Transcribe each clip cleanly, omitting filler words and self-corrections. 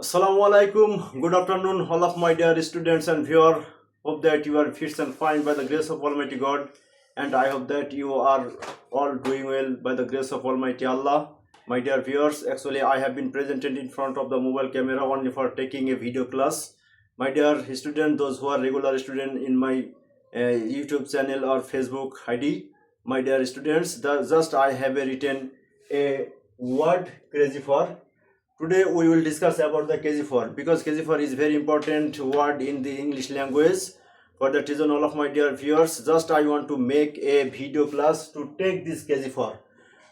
Assalamu alaikum. Good afternoon, all of my dear students and viewers. Hope that you are fit and fine by the grace of Almighty God, and I hope that you are all doing well by the grace of Almighty Allah. My dear viewers, actually I have been presented in front of the mobile camera only for taking a video class. My dear students, those who are regular students in my YouTube channel or Facebook ID, my dear students, just I have written a word crazy for. Today we will discuss about the KG4 because KG4 is very important word in the English language. For that reason, all of my dear viewers, just I want to make a video class to take this KG4.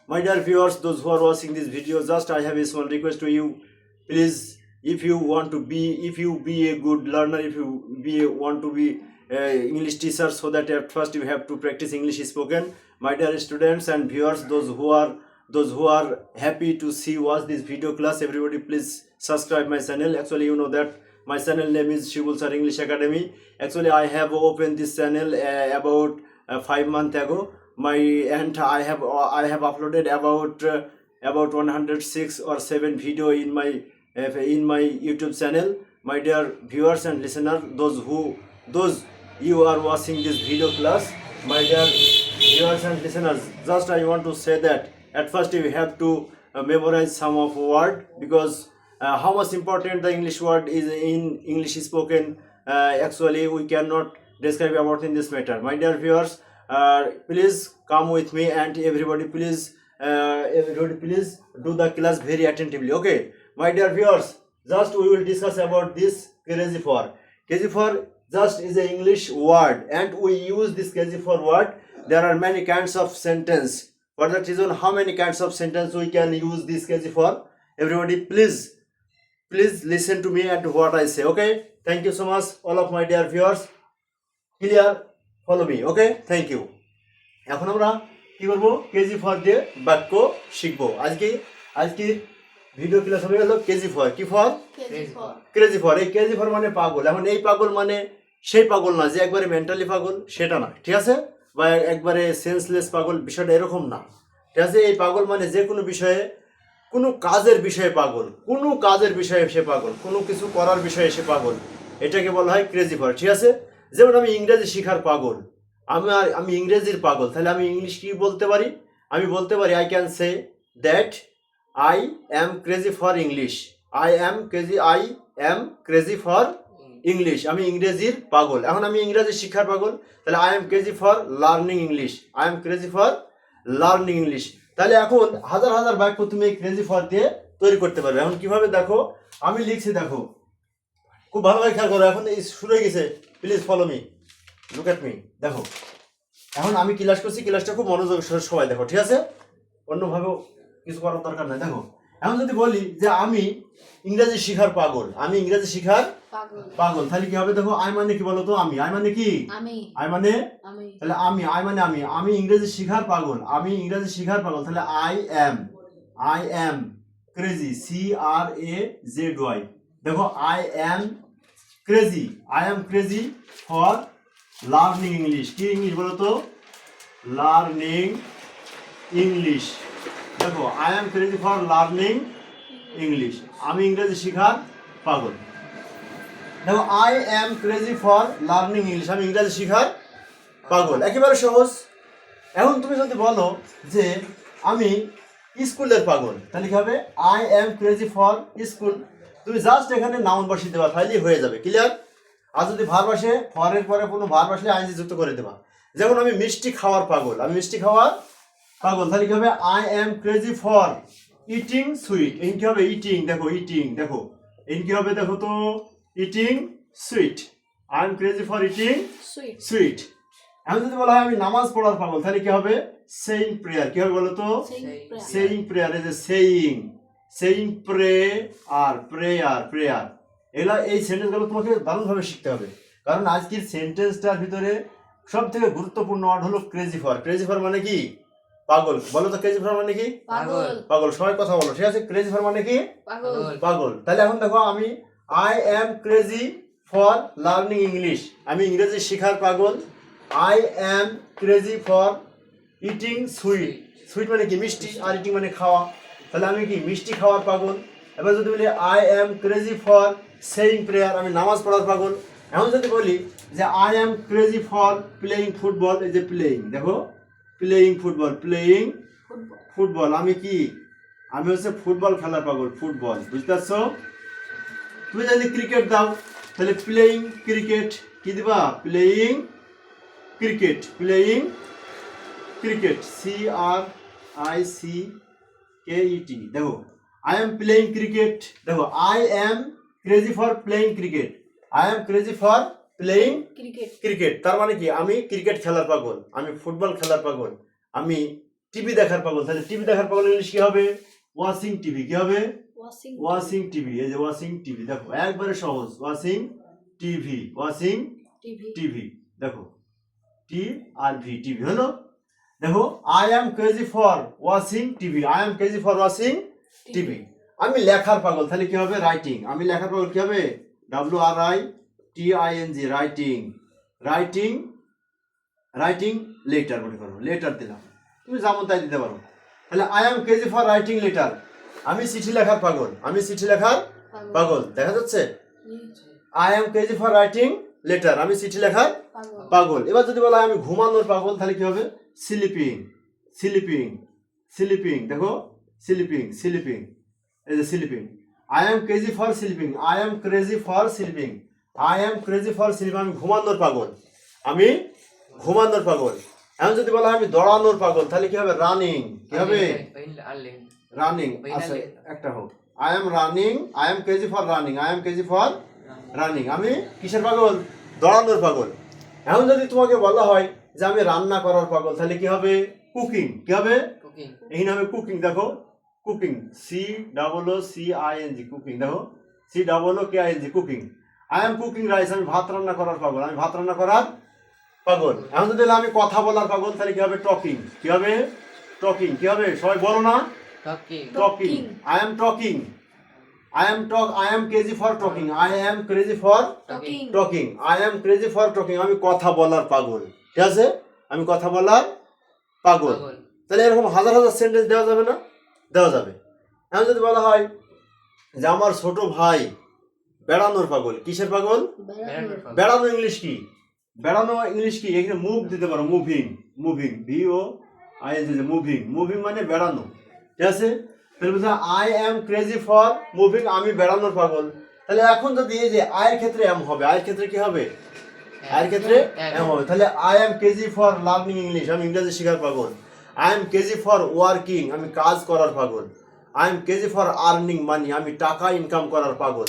My dear viewers, those who are watching this video, just I have a small request to you. Please, if you be a good learner, if you want to be English teacher, so that at first you have to practice English spoken. My dear students and viewers, those who are happy to watch this video class, everybody please subscribe my channel. Actually, you know that my channel name is Shibul Sir English Academy. Actually, I have opened this channel about 5 months ago. I have uploaded about 106 or 7 video in my YouTube channel. My dear viewers and listeners, those you are watching this video class, my dear viewers and listeners, just I want to say that at first you have to memorize some of word, because how much important the English word is in English spoken, actually we cannot describe about in this matter. My dear viewers, please come with me, and everybody please do the class very attentively. Okay, my dear viewers, just we will discuss about this KG4. KG4 just is an English word, and we use this KG4 word. There are many kinds of sentence. For that reason, how many kinds of sentence we can use this KG4? Everybody please listen to me and what I say. Okay, thank you so much, all of my dear viewers. Clear? Follow me. Okay, thank you. এখন আমরা কি করব? KG4 দিয়ে বাক্য শিখব। আজকে video class হবে হলো KG4। কি ফর? KG4। এই KG4 মানে পাগল। এখন এই পাগল মানে সেই পাগল না যে একবারে মেন্টালি পাগল, সেটা না, ঠিক আছে? বা একবারে সেন্সলেস পাগল, বিষয়টা এরকম না, ঠিক আছে? এই পাগল মানে যে কোনো বিষয়ে, কোনো কাজের বিষয়ে পাগল, কোনো কাজের বিষয়ে সে পাগল, কোনো কিছু করার বিষয়ে সে পাগল, এটাকে বলা হয় KG4, ঠিক আছে? যেমন আমি ইংরেজি শেখার পাগল, আমি ইংরেজির পাগল, তাহলে আমি ইংলিশ কি বলতে পারি? আমি বলতে পারি I can say that I am crazy for English. I am crazy for English. আমি ইংরেজির পাগল। এখন আমি ইংরেজি শিক্ষার পাগল, তাহলে I am crazy for learning English. I am crazy for learning English. তাহলে এখন হাজার হাজার বাক্য তুমি এই ক্রেজি ফর দিয়ে তৈরি করতে পারবে। এখন কিভাবে দেখো, আমি লিখছি, দেখো খুব ভালোভাবে খেয়াল করো। এখন এই শুরু হয়ে গেছে, please follow me, look at me. দেখো এখন আমি ক্লাস করছি, ক্লাসটা খুব মনোযোগ সবাই দেখো, ঠিক আছে? অন্যভাবেও কিছু করার দরকার নাই। দেখো এখন যদি বলি যে আমি ইংরেজি শিখার পাগল, আমি ইংরেজি শিখার পাগল, তাহলে কি হবে? দেখো আই মানে কি বলতো? আমি। আই মানে কি? আই মানে তাহলে আমি ইংরেজি শিখার পাগল, আমি ইংরেজি শিখার পাগল, তাহলে আই এম ক্রেজি, CRAZY। দেখো I am crazy for learning English. কি ইংলিশ বলতো? Learning English. দেখো I am crazy for learning English, আমি ইংরেজি শিখার পাগল। দেখো I am crazy for learning English, আমি ইংরেজি শিখার পাগল, একেবারে সহজ। এখন তুমি যদি বলো যে আমি স্কুলের পাগল, তাহলে কি হবে? I am crazy for school. তুমি জাস্ট এখানে নাউন বসিয়ে দেবা, তাহলেই হয়ে যাবে, ক্লিয়ার? আর যদি ভার্ব আসে, ফরের পরে কোনো ভার্ব আসলে আইএনজি যুক্ত করে দেবা। যেমন আমি মিষ্টি খাওয়ার পাগল, আমি মিষ্টি খাওয়ার পাগল, তাহলে কি হবে? I am crazy for eating sweet. এই কি হবে? ইটিং। দেখো ইটিং, দেখো এই কি হবে? দেখো তো eating sweet. I am crazy for eating sweet. এখন যদি বলা হয় আমি নামাজ পড়ার পাগল, তাহলে কি হবে? Saying prayer. কি হবে বলো তো? Saying prayer. এই যে সেইং প্রেয়ার। এগুলা এই সেন্টেন্সগুলো তোমাকে দারুণভাবে শিখতে হবে, কারণ আজকের সেন্টেন্সটার ভিতরে সব থেকে গুরুত্বপূর্ণ ওয়ার্ড হলো ক্রেজি ফর। ক্রেজি ফর মানে কি? পাগল। বলো তো ক্রেজি ফর মানে কি? পাগল। সবাই কথা বলো, ঠিক আছে? ক্রেজি ফর মানে কি? পাগল। তাহলে এখন দেখো আমি I am crazy for learning English, আমি ইংরেজি শেখার পাগল। I am crazy for eating sweet. Sweet মানে কি? মিষ্টি। আর ইটিং মানে খাওয়া, তাহলে আমি কি? মিষ্টি খাওয়ার পাগল। এবার যদি বলি I am crazy for saying prayer, আমি নামাজ পড়ার পাগল। এখন যদি বলি যে I am crazy for playing football, এই যে প্লেয়িং, দেখো প্লেয়িং ফুটবল, প্লেয়িং ফুটবল, আমি কি, আমি হচ্ছে ফুটবল খেলার পাগল, ফুটবল, বুঝতে পারছো? তুমি যদি ক্রিকেট দাও তাহলে প্লেয়িং ক্রিকেট কি দিবা, playing cricket, playing cricket, CRICKET, দেখো আই এম প্লেয়িং ক্রিকেট, দেখো I am crazy for playing cricket, I am crazy for playing cricket, তার মানে কি আমি ক্রিকেট খেলার পাগল, আমি ফুটবল খেলার পাগল, আমি টিভি দেখার পাগল। তাহলে টিভি দেখার পাগল ইংলিশ কি হবে, ওয়াচিং টিভি, কি হবে, ওয়াচিং টিভি, এই যে ওয়াচিং টিভি, দেখো একবারে সহজ, ওয়াচিং টিভি, ওয়াচিং টিভি, দেখো TRV, টিভি হলো। দেখো I am crazy for watching TV, I am crazy for watching TV, আমি লেখার পাগল, তাহলে কি হবে, রাইটিং, আমি লেখার পাগল কি হবে, WRITING, writing, writing, writing letter, মনে করো লেটার দিলাম, তুমি যেমন তাই দিতে পারো। তাহলে I am crazy for writing letter, আমি চিঠি লেখার পাগল, আমি চিঠি লেখার পাগল, দেখা যাচ্ছে, I am crazy for writing letter, আমি চিঠি লেখার পাগল। এবার যদি বলা হয় আমি ঘুমানোর পাগল, তাহলে কি হবে, স্লিপিং, স্লিপিং, স্লিপিং, দেখো স্লিপিং, স্লিপিং, এই যে sleeping, I am crazy for sleeping, I am crazy for sleeping, I am crazy for sleeping, আমি ঘুমানোর পাগল, আমি ঘুমানোর পাগল। এখন যদি বলা হয় আমি দৌড়ানোর পাগল, তাহলে কি হবে, রানিং, কি হবে, রানিং, আচ্ছা একটা হোক, I am running, I am crazy for running, I am crazy for running, আমি কিসের পাগল, দৌড়ানোর পাগল। এখন যদি তোমাকে বলা হয় যে আমি রান্না করার পাগল, তাহলে কি হবে, কুকিং, কি হবে, এখানে হবে কুকিং, দেখো কুকিং, COOCING, কুকিং, দেখো COOKING, cooking, I am cooking rice, আমি ভাত রান্না করার পাগল, আমি ভাত রান্না করার পাগল। এখন যদি আমি কথা বলার পাগল, তাহলে কি হবে, টকিং, কি হবে, টকিং, কি হবে, সবাই বলো না, talking, I am talking, I am crazy for talking, I am crazy for talking, I am crazy for talking, আমি কথা বলার পাগল, ঠিক আছে, আমি কথা বলার পাগল। তাহলে এরকম হাজার হাজার সেন্টেন্স দেওয়া যাবে না, দেওয়া যাবে। এখন যদি বলা হয় যে আমার ছোট ভাই বেড়ানোর পাগল, কিসের পাগল, বেড়ানো ইংলিশ কি, বেড়ানো ইংলিশ কি, এখানে মুভ দিতে পারো, moving, moving, VOING, moving, moving মানে বেড়ানো, ঠিক আছে। I am crazy for moving, আমি বেড়ানোর পাগল। তাহলে এখন যদি এই যে আয়ের ক্ষেত্রে এম হবে, আয়ের ক্ষেত্রে কি হবে, আয়ের ক্ষেত্রে এম হবে। তাহলে I am crazy for learning English, আমি ইংরেজি শেখার পাগল। I am crazy for working, আমি কাজ করার পাগল। I am crazy for earning money, আমি টাকা ইনকাম করার পাগল।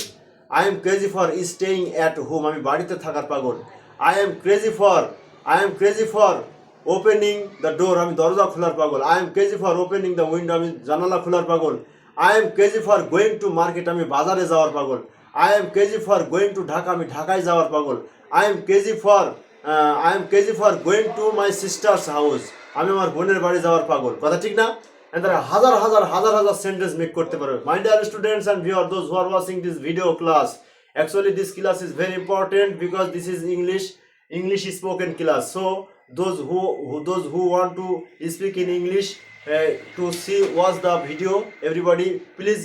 I am crazy for staying at home, আমি বাড়িতে থাকার পাগল। I am crazy for opening the door, আমি দরজা খোলার পাগল। I am crazy for opening the window, আমি জানালা খোলার পাগল। I am crazy for going to market, আমি বাজারে যাওয়ার পাগল। I am crazy for going to Dhaka, আমি ঢাকায় যাওয়ার পাগল। I am crazy for going to my sisters house, আমি আমার বোনের বাড়ি যাওয়ার পাগল। কথা ঠিক না? তারা হাজার হাজার সেন্টেন্স মেক করতে পারবে। My dear students and viewer, those who are watching this video class, actually this class is very important because this is English spoken class. So those who want to speak in English, to watch the video, everybody please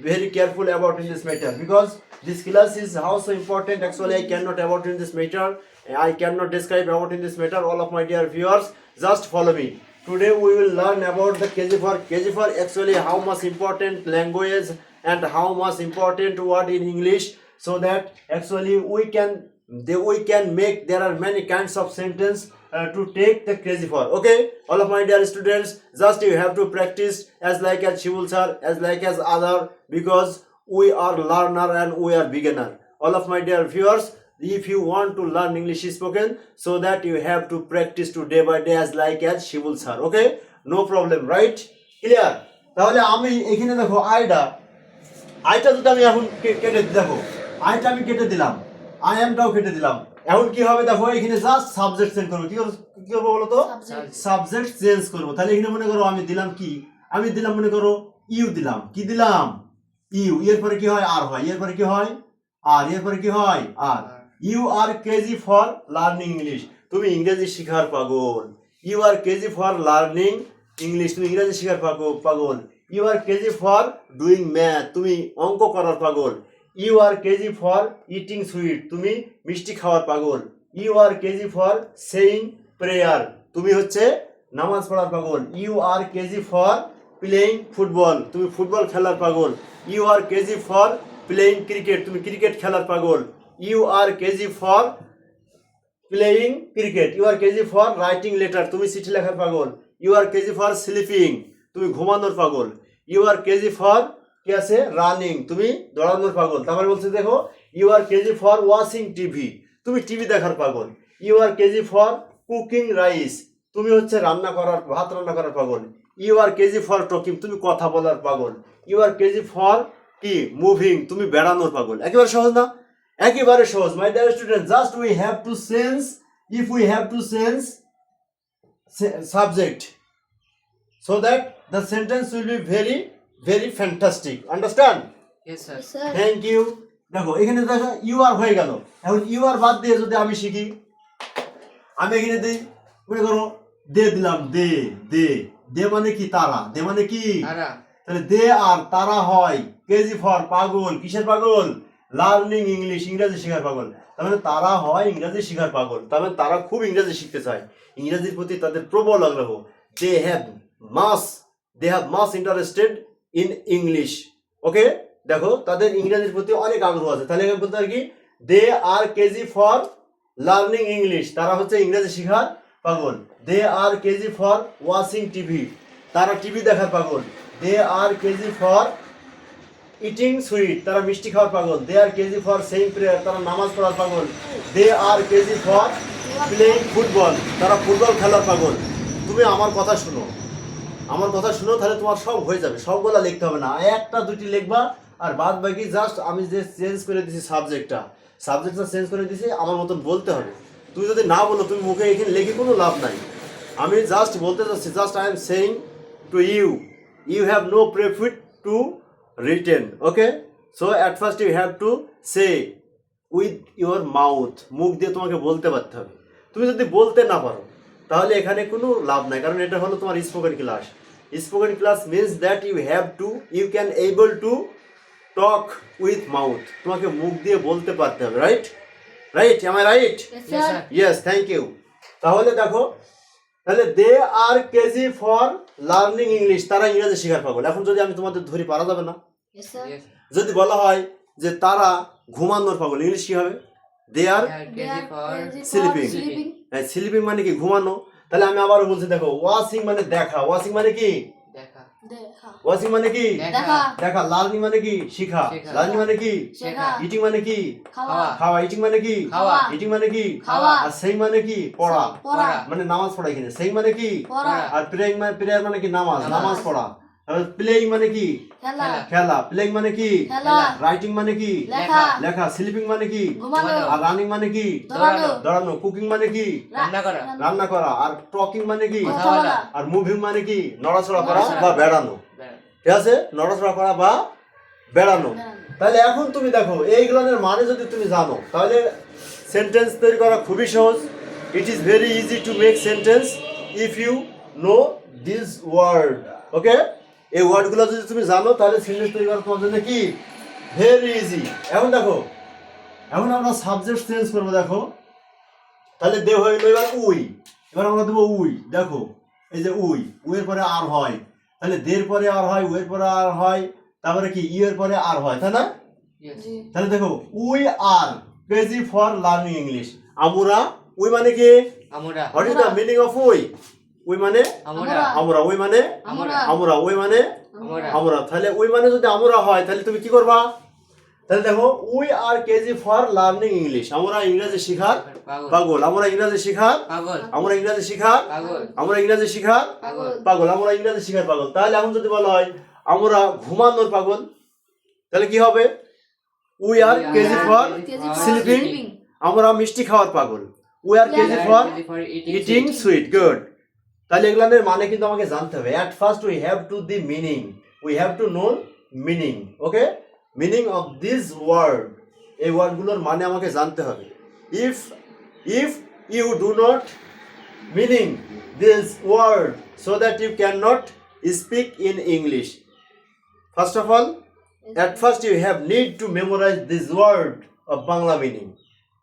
very careful about in this matter, because this class is also important. Actually I cannot about in this matter, I cannot describe about in this matter. All of my dear viewers, just follow me. Today we will learn about the KG4 actually how much important language and how much important word in English, so that actually we can make, there are many kinds of sentence to take the KG4. Okay, all of my dear students, just you have to practice as like as Shivul sir, as like as other, because we are learner and we are beginner. All of my dear viewers, if you want to learn English spoken, so that you have to practice to day by day as like as Shivul sir. Okay, no problem, right? Clear? তাহলে আমি এখানে দেখো আইটা যদি আমি এখন কেটে দেখো, আইটা আমি কেটে দিলাম, আই এমটাও কেটে দিলাম। এখন কি হবে দেখো, এখানে জাস্ট সাবজেক্ট চেঞ্জ করবো। কি করবো বলো তো, সাবজেক্ট চেঞ্জ করবো। তাহলে এখানে মনে করো আমি দিলাম কি, আমি দিলাম মনে করো ইউ দিলাম। কি দিলাম, ইউ। এরপরে কি হয়, আর হয়। এরপরে কি হয়, আর। এরপরে কি হয়, আর। You are crazy for learning English, তুমি ইংরেজি শেখার পাগল। You are crazy for learning English, তুমি ইংরেজি শেখার পাগল। You are crazy for doing math, তুমি অঙ্ক করার পাগল। You are crazy for eating sweet, তুমি মিষ্টি খাওয়ার পাগল। You are crazy for saying prayer, তুমি হচ্ছে নামাজ পড়ার পাগল। You are crazy for playing football, তুমি ফুটবল খেলার পাগল। You are crazy for playing cricket, তুমি ক্রিকেট খেলার পাগল। You are crazy for playing cricket. You are crazy for writing letter, তুমি চিঠি লেখার পাগল। You are crazy for sleeping, তুমি ঘুমানোর পাগল। ইউ আর কেজি ফর কি আছে রানিং, তুমি দৌড়ানোর পাগল। তারপরে বলছে দেখো you are crazy for watching TV, তুমি টিভি দেখার পাগল। You are crazy for cooking rice, তুমি হচ্ছে রান্না করার ভাত রান্না করার পাগল। You are crazy for talking, তুমি কথা বলার পাগল। ইউ আর কেজি ফর কি মুভিং, তুমি বেড়ানোর পাগল। একেবারে সহজ না? একেবারে সহজ my dear student. Just we have to change, if we have to change subject so that the sentence will be very very fantastic. Understand? Yes, sir. Yes, sir. Thank you. দেখো এখানে দেখো ইউ আর হয়ে গেল। এখন you আর বাদ দিয়ে যদি আমি শিখি, আমি এখানে দিই মনে করো দে দিলাম, দে দে দে মানে কি তারা, দে মানে কি Tara. তাহলে দে আর তারা হয় কেজি ফর পাগল, কিসের পাগল? লার্নিং ইংলিশ, ইংরেজি শেখার পাগল। তার মানে তারা হয় ইংরেজি শেখার পাগল, তার মানে তারা খুব ইংরেজি শিখতে চায়, ইংরেজির প্রতি তাদের প্রবল আগ্রহ। They have much interested in English. Okay, দেখো তাদের ইংরেজির প্রতি অনেক আগ্রহ আছে। তাহলে বলতে পারি কি দে are crazy for learning English, তারা হচ্ছে ইংরেজি শেখার পাগল। দে are crazy for watching TV, তারা টিভি দেখার পাগল। দে are crazy for eating sweet, তারা মিষ্টি খাওয়ার পাগল। দে are crazy for saying prayer, তারা নামাজ পড়ার পাগল। দে are crazy for playing football, তারা ফুটবল খেলার পাগল। তুমি আমার কথা শুনো, আমার কথা শুনো, তাহলে তোমার সব হয়ে যাবে। সবগুলা লিখতে হবে না, একটা দুটি লিখবা, আর বাদ বাকি জাস্ট আমি যে চেঞ্জ করে দিছি সাবজেক্টটা চেঞ্জ করে দিছি, আমার মতন বলতে হবে। তুমি যদি না বলো, তুমি মুখে এখানে লিখে কোনো লাভ নাই। আমি জাস্ট বলতে চাচ্ছি, just I am saying to you, you have no profit to written. Okay, so at first you have to say with your mouth, মুখ দিয়ে তোমাকে বলতে পারতে হবে। তুমি যদি বলতে না পারো তাহলে এখানে কোনো লাভ নাই, কারণ এটা হলো তোমার spoken class. Spoken class means that you can able to talk with mouth, তোমাকে মুখ দিয়ে বলতে পারতে হবে। Right? Am I right? Yes, Yes, sir. sir. Yes, thank you. তাহলে দেখো, তাহলে they are crazy for learning English, তারা ইংরেজি শেখার পাগল। এখন যদি আমি তোমাদের ধরি, পারা যাবে না। Yes, sir. Yes. যদি বলা হয় যে তারা ঘুমানোর পাগল, ইংলিশ কি হবে? দে আর They are They crazy are for crazy for sleeping. sleeping. Sleeping মানে কি ঘুমানো। তাহলে আমি আবারও বলছি, দেখো ওয়াচিং মানে দেখা, ওয়াচিং মানে কি? Dekha. Dekha. ওয়াচিং মানে কি? দেখা। দেখা। লার্নিং মানে কি? শিখা। শেখা। লার্নিং মানে কি? শেখা। ইটিং মানে কি? খাওয়া। খাওয়া। ইটিং মানে কি? খাওয়া। ইটিং মানে কি? খাওয়া। আর সেই মানে কি? পড়া, পড়া। মানে নামাজ পড়া। এখানে সেই মানে কি? পড়া। আর প্রেয়ার মানে কি? নামাজ, নামাজ। নামাজ পড়া। প্লেইং মানে কি? খেলা। খেলা। প্লেইং মানে কি? খেলা। রাইটিং মানে কি? লেখা। লেখা। স্লিপিং মানে কি? ঘুমানো। আর রানিং মানে কি? দৌড়ানো। দৌড়ানো। কুকিং মানে কি? রান্না করা। রান্না করা। আর টকিং মানে কি? কথা বলা। আর মুভিং মানে কি? নড়াচড়া করা নড়াচড়া। বা বেড়ানো। Bear. ঠিক আছে? নড়াচড়া করা বা বেড়ানো। বেড়ানো। তাহলে এখন তুমি দেখো, এইগুলোর মানে যদি তুমি জানো, তাহলে সেন্টেন্স তৈরি করা খুবই সহজ। It is very easy to make sentence if you know this word. Okay, এই ওয়ার্ডগুলো যদি তুমি জানো, তাহলে সেন্টেন্স তৈরি করা তোমার জন্য কি ভেরি ইজি। এখন দেখো, এখন আমরা সাবজেক্ট চেঞ্জ করবো। দেখো, তাহলে দে হয়ে গেল এবার উই। এবার আমরা দেবো উই। দেখো এই যে উইয়ের পরে আর হয়, তাহলে দের পরে আর হয়, উইয়ের পরে আর হয়, তারপরে কি ইয়ের পরে আর হয়, তাই না? Yes. জি। তাহলে দেখো we are crazy for learning English. আমরা, উই মানে কি? Amura. What is the meaning of we? We মানে Amura. আমরা, উই মানে আমরা। আমরা, উই মানে Amura. আমরা। তাহলে উই মানে যদি আমরা হয়, তাহলে তুমি কি করবা? তাহলে দেখো we are crazy for learning English, আমরা ইংরেজি শেখার Pagol. পাগল। আমরা ইংরেজি শেখার, Pagol. আমরা ইংরেজি শেখার, Pagol. আমরা ইংরেজি শেখার Pagol. পাগল, আমরা ইংরেজি শেখার পাগল। তাহলে এখন যদি বলা হয় আমরা ঘুমানোর পাগল, তাহলে কি হবে? We are crazy for sleeping. আমরা মিষ্টি খাওয়ার পাগল। We are crazy They are for crazy for eating sweet. Good. তাহলে এগুলোর মানে কিন্তু আমাকে জানতে হবে। At first we have to the meaning, we have to know meaning. Okay, meaning of this word, এই ওয়ার্ডগুলোর মানে আমাকে জানতে হবে। If you do not meaning this word so that you can not speak in English, First of all, at first you have need to memorize this word of Bangla meaning.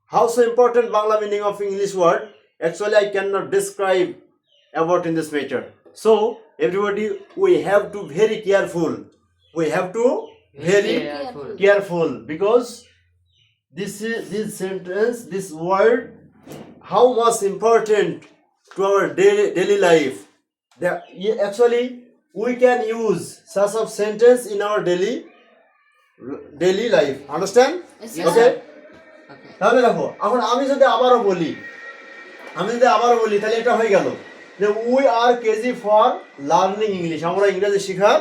How so important Bangla meaning of English word? Actually, I cannot describe about in this matter. So everybody, we have to very careful. We have to very careful because this sentence, this word, how much important to our daily life. Actually, we can use such of sentence in our daily life. Understand? Yes, Okay. sir. তাহলে দেখো এখন আমি যদি আবারও বলি তাহলে এটা হয়ে গেল যে we are crazy for learning English, আমরা ইংরেজি শেখার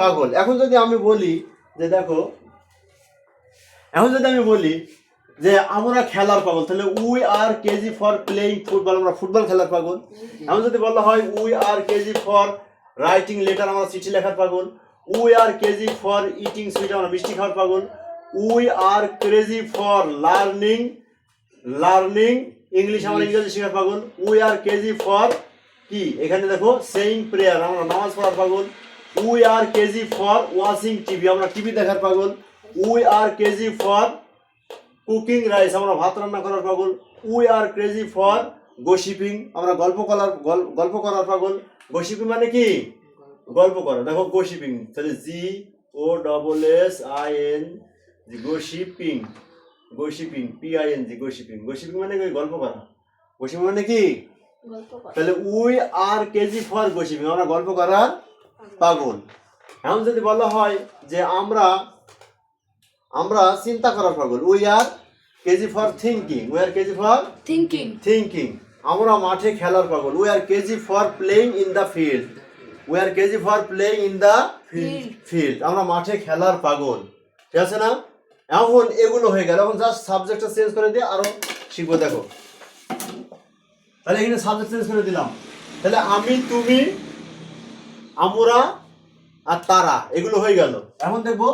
পাগল। এখন যদি আমি বলি যে দেখো, যে আমরা খেলার পাগল, তাহলে we are crazy for playing football, আমরা ফুটবল খেলার পাগল। এখন যদি বলা হয় we are crazy for writing letter, আমরা চিঠি লেখার পাগল। We are crazy for eating sweet, আমরা মিষ্টি খাওয়ার পাগল। We R crazy for learning English, আমরা ইংরেজি শেখার পাগল। উই আর কেজি ফর কি, এখানে দেখো সেইং প্রেয়ার, আমরা নামাজ পড়ার পাগল। We are crazy for watching TV, আমরা টিভি দেখার পাগল। We are crazy for cooking rice, আমরা ভাত রান্না করার পাগল। We R crazy for gossiping, আমরা গল্প করার পাগল। গসিপিং মানে কি, গল্প করা। দেখো গসিপিং, তাহলে GOSSIN, গসিপিং PING, গসিপিং মানে কি, গল্প করা। গসিপিং মানে কি, তাহলে we are crazy for gossiping, আমরা গল্প করার পাগল। এখন যদি বলা হয় যে আমরা চিন্তা করার পাগল, we are crazy for thinking, আমরা মাঠে খেলার পাগল। We are crazy for playing in the field, আমরা মাঠে খেলার পাগল। ঠিক আছে না? এখন এগুলো হয়ে গেল, এখন জাস্ট সাবজেক্টটা চেঞ্জ করে দিয়ে আরো শিখবো। দেখো তাহলে এখানে সাবজেক্ট চেঞ্জ করে দিলাম, তাহলে আমি, তুমি, আমরা আর তারা, এগুলো হয়ে গেল। এখন দেখবো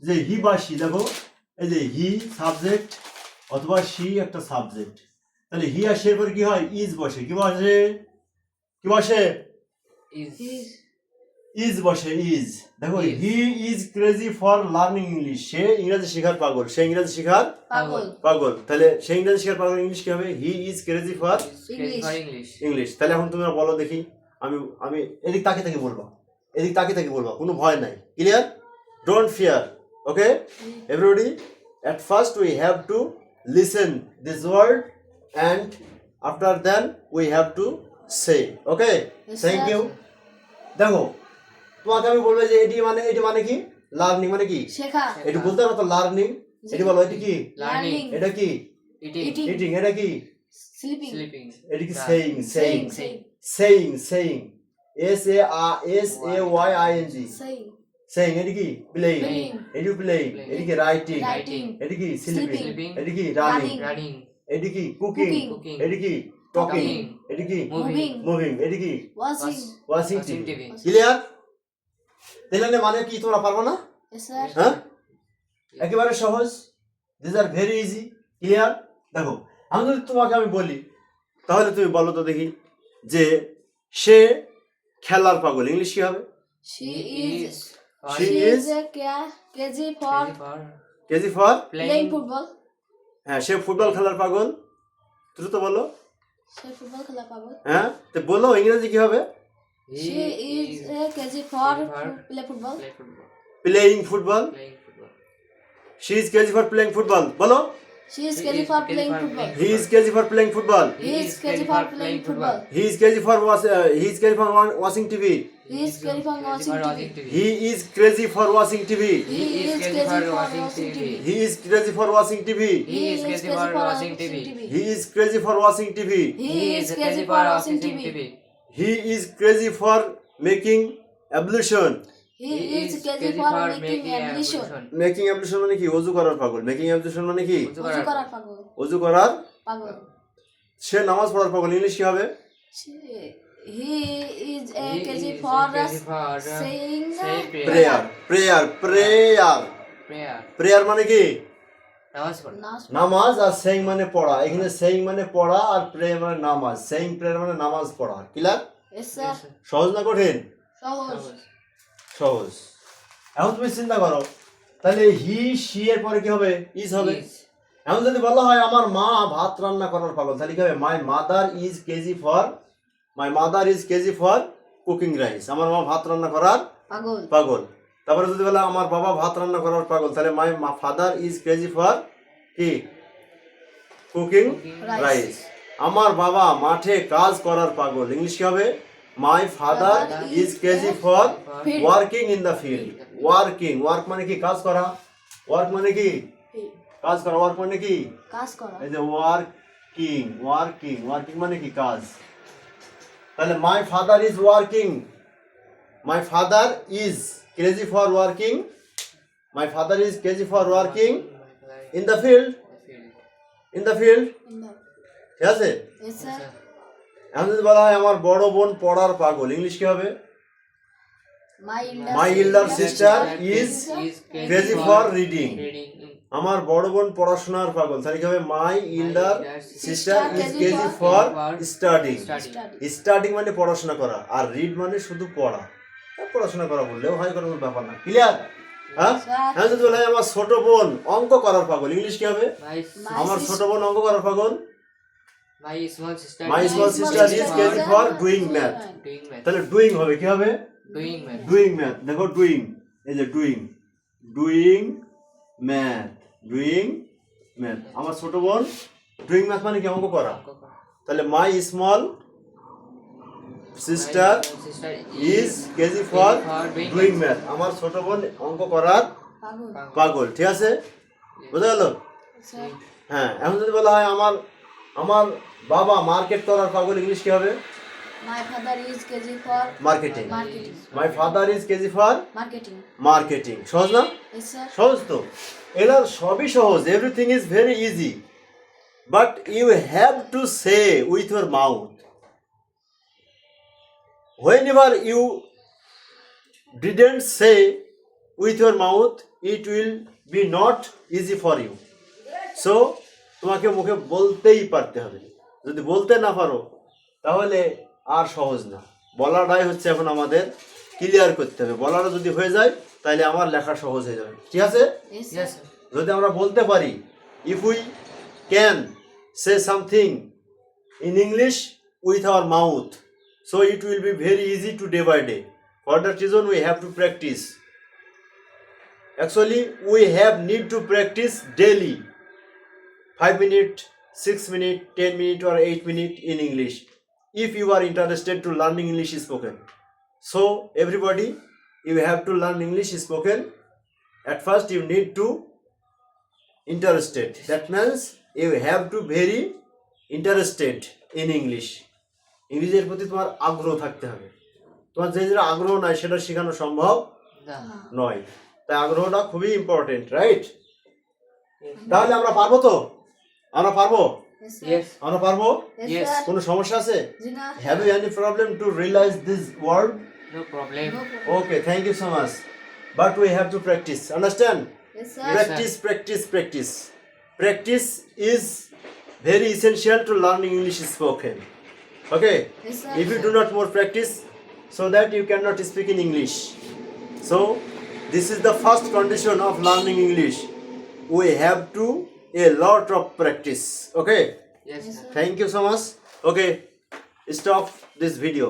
যে হি বা সি, দেখো এই যে হি সাবজেক্ট অথবা সি একটা সাবজেক্ট, তাহলে হি আর সি এর পরে কি হয়, ইজ বসে। কি বসে ইজ বসে, ইজ। দেখো he is crazy for learning English, সে ইংরেজি শেখার পাগল, তাহলে সে ইংরেজি শেখার পাগল, ইংলিশ কি হবে, হি ইজ ক্রেজি ফর ইংলিশ। তাহলে এখন তোমরা বলো দেখি, আমি এদিক তাকিয়ে বলবো, কোনো ভয় নাই। Clear? Don't fear. Okay everybody, at first we have to listen this word and after then we have to say. Okay, thank you. দেখো তোমাকে আমি বলবো যে এটি মানে কি, লার্নিং মানে কি শেখা। এটি বলতে পারো তো, লার্নিং। এটি বলো, এটি কি লার্নিং, এটা কি ইটিং, এটা কি স্লিপিং, এটি কি সেইং, সেইং, এটি কি প্লেইং, এটি কি রাইটিং, এটি কি স্লিপিং, এটি কি রানিং, এটি কি কুকিং, এটি কি টকিং, এটি কি মুভিং, এটি কি ওয়াচিং টিভি। ক্লিয়ার? তাহলে মানে কি তোমরা পারবো না? হ্যাঁ, একেবারে সহজ। This are very easy. Clear? দেখো আমি যদি তোমাকে বলি, তাহলে তুমি বলো তো দেখি যে সে খেলার পাগল, ইংলিশ কি হবে? She is crazy for playing football. হ্যাঁ, সে ফুটবল খেলার পাগল। দ্রুত বলো। সে ফুটবল খেলার পাগল। হ্যাঁ, তো বলো ইংরেজি কি হবে? She is crazy for playing football. She is crazy for playing football. বলো। She is crazy for playing football. He is crazy for playing football. He is crazy for playing football. He is crazy for watching TV. He is crazy for watching TV. He is crazy for watching TV. He is crazy for watching TV. He is crazy for watching TV. He is crazy for watching TV. He is crazy for watching TV. He is crazy for watching TV. He is crazy for making ablution. He is crazy for making ablution. Making ablution মানে কি? ওযু করার পাগল। Making ablution মানে কি? ওযু করার পাগল। ওযু করার পাগল। সে নামাজ পড়ার পাগল, ইংলিশ কি হবে? He is crazy for saying prayer মানে কি? নামাজ। আর সেইং মানে পড়া। এখানে সেইং মানে পড়া আর প্রেয়ার মানে নামাজ। সেইং প্রেয়ার মানে নামাজ পড়া। ক্লিয়ার? Yes sir. সহজ না কঠিন? সহজ। এখন তুমি চিন্তা করো, তাহলে হি শি এর পরে কি হবে? ইজ হবে। Is. এখন যদি বলা হয় আমার মা ভাত রান্না করার পাগল, তাহলে কি হবে? My mother is KG for cooking rice. আমার মা ভাত রান্না করার পাগল। পাগল। তারপরে যদি বলা আমার বাবা ভাত রান্না করার পাগল, তাহলে my father is crazy for কি? Cooking rice. আমার বাবা মাঠে কাজ করার পাগল, ইংলিশ কি হবে? My father is crazy for working in the field. Work মানে কি? কাজ করা। ওয়ার্ক মানে কি? কাজ করা। ওয়ার্ক মানে কি? কাজ করা। এই যে ওয়ার্কিং মানে কি? কাজ। তাহলে my father is working, my father is crazy for working, my father is crazy for working in the field. ঠিক আছে? Yes, sir. এখন যদি বলা হয় আমার বড় বোন পড়ার পাগল, ইংলিশ কি হবে? My elder sister is crazy for reading. Reading. আমার বড় বোন পড়াশোনার পাগল, তাহলে কি হবে? My elder sister is crazy for studying. Studying মানে পড়াশোনা করা, আর রিড মানে শুধু পড়া। পড়াশোনা করা বললেও হয়, কোনো ব্যাপার না। ক্লিয়ার? হ্যাঁ। হ্যাঁ, যদি বলা হয় আমার ছোট বোন অঙ্ক করার পাগল, ইংলিশ কি হবে? আমার ছোট বোন অঙ্ক করার পাগল। My small sister. My small sister is crazy for doing math. Doing math. তাহলে ডুইং হবে কি হবে? Doing math. Doing math. দেখো ডুইং, এই যে ডুইং ম্যাথ। আমার ছোট বোন ডুইং ম্যাথ মানে কি? অঙ্ক করা। তাহলে মাই small sister Sister is KG for doing math. আমার ছোট বোন অঙ্ক করার পাগল। পাগল। ঠিক আছে? বোঝা গেল? Sir. হ্যাঁ। এখন যদি বলা হয় আমার বাবা মার্কেট করার পাগল, ইংলিশ কি হবে? My father is KG for marketing. marketing. My father is KG for marketing. সহজ না? Yes, sir. সহজ তো? এগুলো সবই সহজ। Everything is very easy, but you have to say with your mouth. Whenever you didn't say with your mouth, it will be not easy for you. So তোমাকে মুখে বলতেই পারতে হবে। যদি বলতে না পারো তাহলে আর সহজ না। বলাটাই হচ্ছে এখন আমাদের ক্লিয়ার করতে হবে। বলাটা যদি হয়ে যায় তাহলে আমার লেখা সহজ হয়ে যাবে। ঠিক আছে? Yes, sir. Yes, sir. যদি আমরা বলতে পারি, if we can say something in English with our mouth, so it will be very easy to day by day. For that reason we have to practice. Actually we have need to practice daily, 5 minutes, 6 minutes, 10 minutes or 8 minutes in English, if you are interested to learning English spoken. So everybody, you have to learn English spoken. At first you need to interested. That means you have to very interested in English. ইংরেজির প্রতি তোমার আগ্রহ থাকতে হবে। তোমার যে যেটা আগ্রহ নাই সেটা শেখানো সম্ভব নয়। তাই আগ্রহটা খুবই ইম্পর্টেন্ট, রাইট? তাহলে আমরা পারবো তো? আমরা পারবো? Yes, sir. Yes. আমরা পারবো? Yes. sir. কোনো সমস্যা আছে? Jina. Have you any problem to realize this word? No problem. No problem. Okay, thank you so much. But we have to practice. Understand? Yes, sir. Practice. Practice is very essential to learning English spoken. Okay? Yes, sir. If you do not more practice, so that you cannot speak in English. So this is the first condition of learning English. We have to a lot of practice. Okay? Yes, sir. Thank you so much. Okay, stop this video.